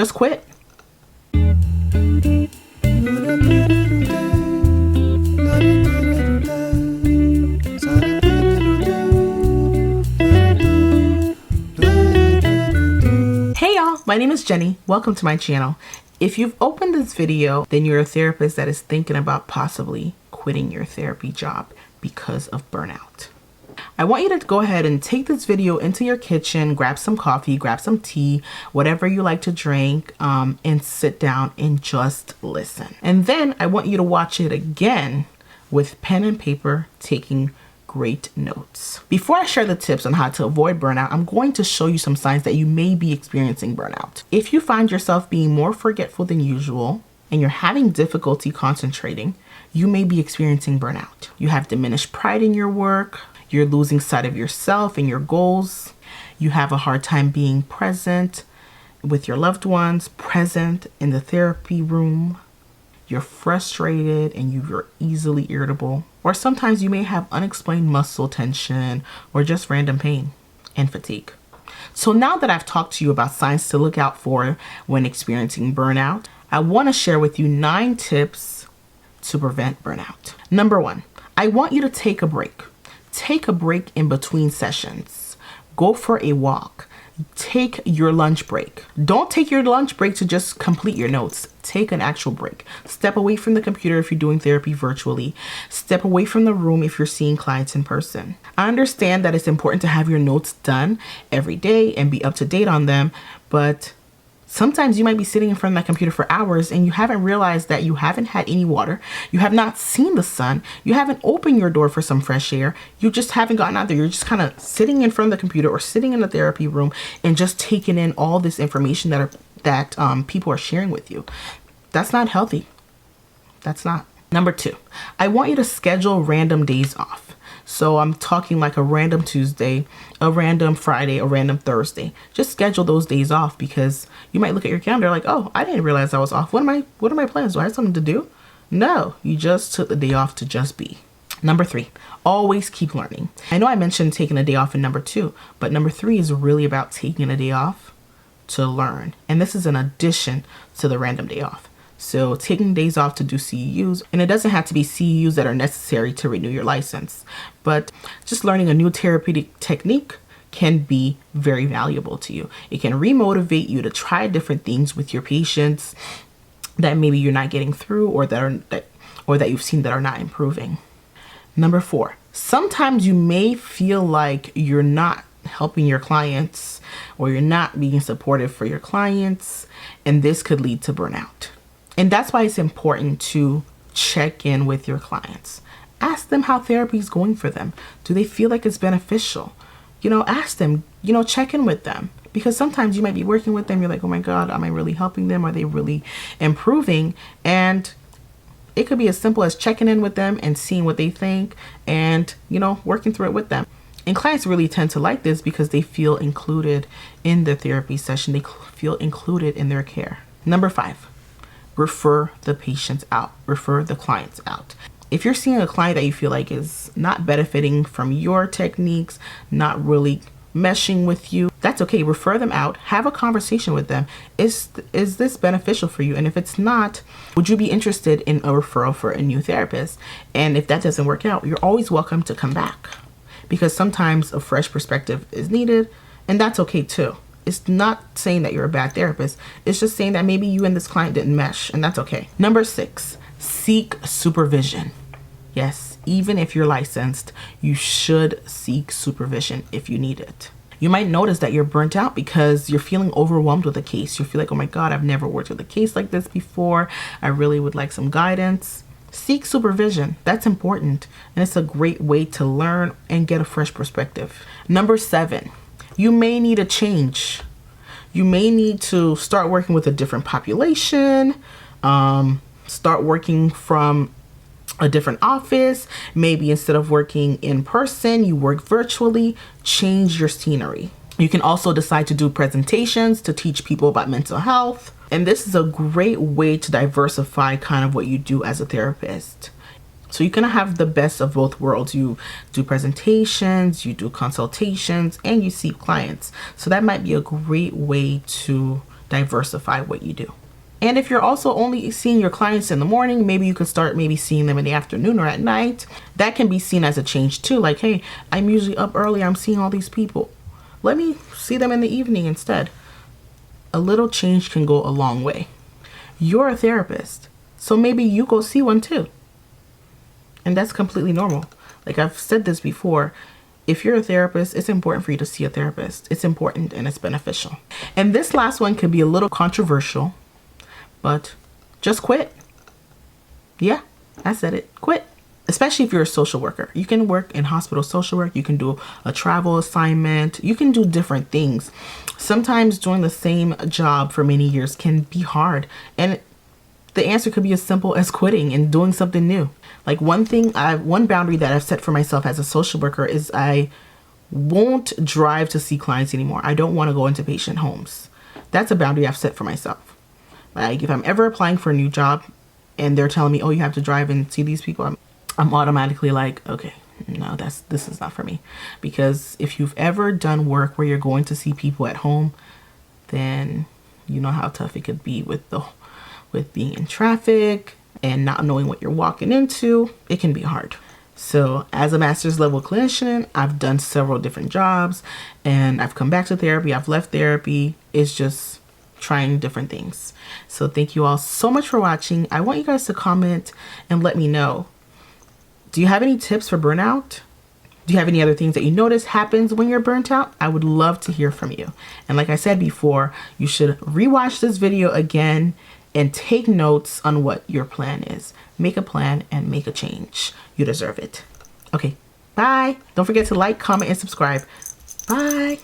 just quit. Hey y'all, my name is Jenny. Welcome to my channel. If you've opened this video, then you're a therapist that is thinking about possibly quitting your therapy job because of burnout. I want you to go ahead and take this video into your kitchen, grab some coffee, grab some tea, whatever you like to drink, and sit down and just listen. And then I want you to watch it again with pen and paper, taking great notes. Before I share the tips on how to avoid burnout, I'm going to show you some signs that you may be experiencing burnout. If you find yourself being more forgetful than usual and you're having difficulty concentrating, you may be experiencing burnout. You have diminished pride in your work, you're losing sight of yourself and your goals, you have a hard time being present with your loved ones, present in the therapy room, you're frustrated and you're easily irritable, or sometimes you may have unexplained muscle tension or just random pain and fatigue. So now that I've talked to you about signs to look out for when experiencing burnout, I want to share with you 9 tips to prevent burnout. Number 1, I want you to take a break. Take a break in between sessions. Go for a walk. Take your lunch break. Don't take your lunch break to just complete your notes. Take an actual break. Step away from the computer if you're doing therapy virtually. Step away from the room if you're seeing clients in person. I understand that it's important to have your notes done every day and be up to date on them, but sometimes you might be sitting in front of that computer for hours and you haven't realized that you haven't had any water, you have not seen the sun, you haven't opened your door for some fresh air, you just haven't gotten out there. You're just kind of sitting in front of the computer or sitting in the therapy room and just taking in all this information that people are sharing with you. That's not healthy. That's not. Number 2, I want you to schedule random days off. So I'm talking like a random Tuesday, a random Friday, a random Thursday. Just schedule those days off because you might look at your calendar like, oh, I didn't realize I was off. What are my plans? Do I have something to do? No, you just took the day off to just be. Number 3, always keep learning. I know I mentioned taking a day off in number 2, but number 3 is really about taking a day off to learn. And this is an addition to the random day off. So taking days off to do CEUs, and it doesn't have to be CEUs that are necessary to renew your license, but just learning a new therapeutic technique can be very valuable to you. It can remotivate you to try different things with your patients that maybe you're not getting through or that you've seen that are not improving. Number 4, sometimes you may feel like you're not helping your clients or you're not being supportive for your clients, and this could lead to burnout. And that's why it's important to check in with your clients. Ask them how therapy is going for them. Do they feel like it's beneficial? Ask them, check in with them. Because sometimes you might be working with them. You're like, oh my God, am I really helping them? Are they really improving? And it could be as simple as checking in with them and seeing what they think and, working through it with them. And clients really tend to like this because they feel included in the therapy session. They feel included in their care. Number 5. Refer the patients out, refer the clients out. If you're seeing a client that you feel like is not benefiting from your techniques, not really meshing with you, that's okay. Refer them out, have a conversation with them. Is this beneficial for you? And if it's not, would you be interested in a referral for a new therapist? And if that doesn't work out, you're always welcome to come back because sometimes a fresh perspective is needed, and that's okay too. It's not saying that you're a bad therapist. It's just saying that maybe you and this client didn't mesh, and that's okay. Number 6, seek supervision. Yes, even if you're licensed, you should seek supervision if you need it. You might notice that you're burnt out because you're feeling overwhelmed with a case. You feel like, oh my God, I've never worked with a case like this before. I really would like some guidance. Seek supervision. That's important, and it's a great way to learn and get a fresh perspective. Number 7, you may need a change. You may need to start working with a different population, start working from a different office. Maybe instead of working in person, you work virtually. Change your scenery. You can also decide to do presentations to teach people about mental health. And this is a great way to diversify kind of what you do as a therapist. So you can have the best of both worlds. You do presentations, you do consultations, and you see clients. So that might be a great way to diversify what you do. And if you're also only seeing your clients in the morning, maybe you could start maybe seeing them in the afternoon or at night. That can be seen as a change too. Like, hey, I'm usually up early. I'm seeing all these people. Let me see them in the evening instead. A little change can go a long way. You're a therapist, so maybe you go see one too. And that's completely normal. Like I've said this before, if you're a therapist, it's important for you to see a therapist. It's important and it's beneficial. And this last one could be a little controversial, but just quit. Yeah, I said it. Quit. Especially if you're a social worker. You can work in hospital social work. You can do a travel assignment. You can do different things. Sometimes doing the same job for many years can be hard. And the answer could be as simple as quitting and doing something new. Like one boundary that I've set for myself as a social worker is I won't drive to see clients anymore. I don't want to go into patient homes. That's a boundary I've set for myself. Like if I'm ever applying for a new job and they're telling me, oh, you have to drive and see these people, I'm automatically like, okay, no, this is not for me. Because if you've ever done work where you're going to see people at home, then you know how tough it could be with being in traffic and not knowing what you're walking into. It can be hard. So as a master's level clinician, I've done several different jobs and I've come back to therapy. I've left therapy. It's just trying different things. So thank you all so much for watching. I want you guys to comment and let me know. Do you have any tips for burnout? Do you have any other things that you notice happens when you're burnt out? I would love to hear from you. And like I said before, you should rewatch this video again and take notes on what your plan is. Make a plan and make a change. You deserve it. Okay, bye. Don't forget to like, comment, and subscribe. Bye.